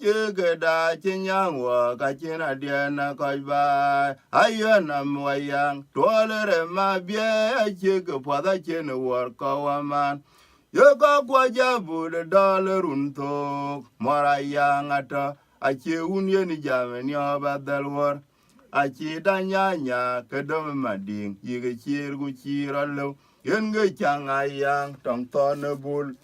Chigada chinyangwa kachina diana kajba ayana mwayang twalere mabye chig pada chin war kawaman yoga kwaja bud dollarun to morayang ata achi unyen jamen yobadalwar achi danyanya kedom mading yige chirgu chiralo yenge changayang tong tonabul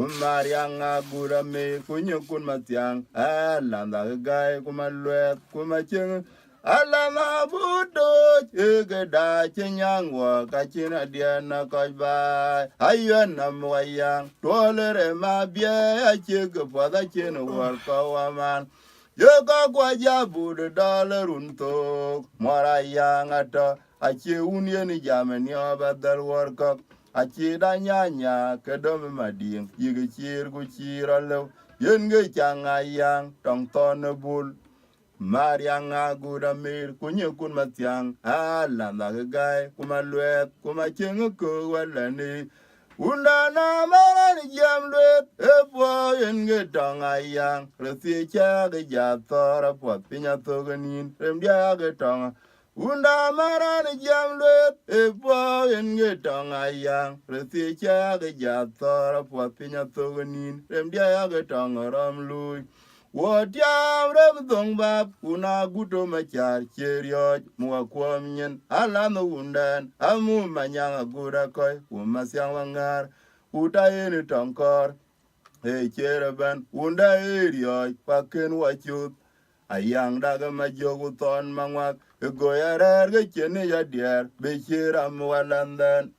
Kumarianga gura me kunyo kun matiang alanda gai kumalwet kumacheng alama budo chegeda chinyangwa kachina diana kajba ayana mwayang tolere mabye achege pada chino warkawaman yoga kwaja budo dollarun to morayang ata achi unyen jamen yobadal warkak Achi danyanya kedom mading yige chirgu chiralo yenge changayang tong tonabul marianga gudamir kunye kun matiang alanda gai kumalwet kumacheng ko walani undana marani jamlwet epo yenge tongayang resi chage jatora pot pinya toganin remdia ge tonga Unda marani jamlet epo yenge tongayang resi chage jatora popinya toganin remdia yage tongaram lui wotiam rem dongbab kuna guto machar cherioj mua kwamnyen alano undan amu manyanga gura koy umasyang wangar uta yeni tongkor cheraban unda erioj paken wachut ayang daga majogu ton mangwak goyarer ge chene ya dier bechira mwalandan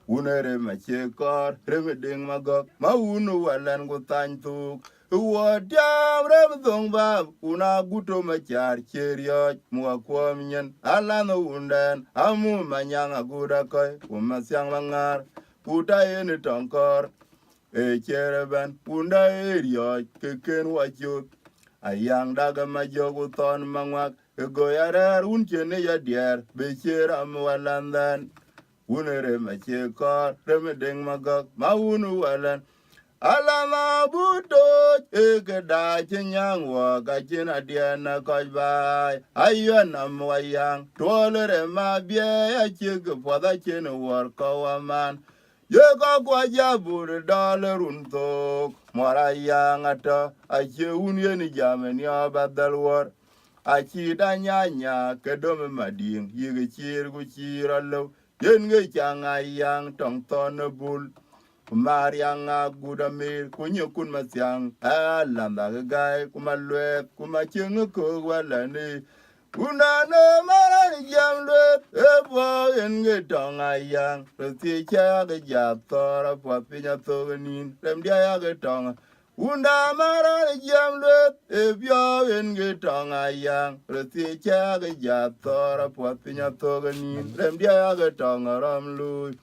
unere machekor remeding magok maunu walan gutantuk wadiam remdong bab una guto machar cherioj mwakwamnyen alano undan amu manyanga gudakoy umasyang mangar puta yeni tonkor chereban unda erioj keken wachut ayang daga majogu ton mangwak goyarer unchene ya dier bechira mwalandan unere machekor remeding magok maunu walan alama buto egeda chinyangwa kachina diana kajba ayana mwayang tolere mabye achige pada chene war kawaman yega kwaja bur dollarun to morayang ata achi unyen jamen yobadalwar achi danyanya kedom mading yige chirgu chiralo yenge changayang tong tonabul Marianga gudamir kunyo kun masyang alanda gai kumalwet kumacheng ko walani unano marani jamlwet ebo yenge tongayang resi chage jatora papinya toganin remdia yage tonga unda marani jamlwet ebyo yenge tongayang resi chage jatora papinya toganin remdia yage tonga ramlu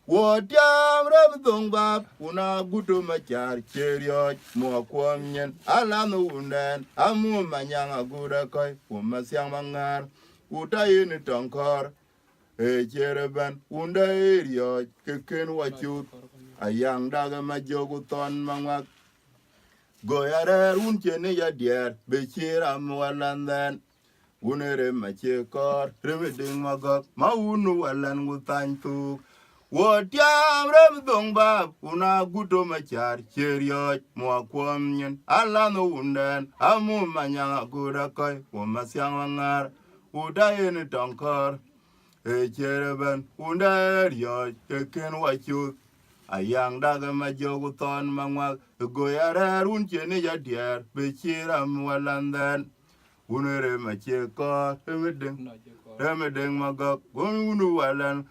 Wotiam remdong bab una guto machar cherioj mua kwamnyen alano undan amu manyanga gura koy umasyang mangar uta yeni tonkor chereban unda erioj keken wachut ayang daga majogu ton mangwak goyarer unchene ya dier bechira mwalandan unere machekor remeding magok maunu walan gutantuk Wotiam remdong bab una guto machar cherioj mua kwamnyen alano undan amu manyanga gura koy umasyang mangar uta yeni tonkor chereban unda erioj keken wachut ayang daga majogu ton mangwak goyarer unchene ya dier bechira mwalandan unere machekor remeding magok unu walan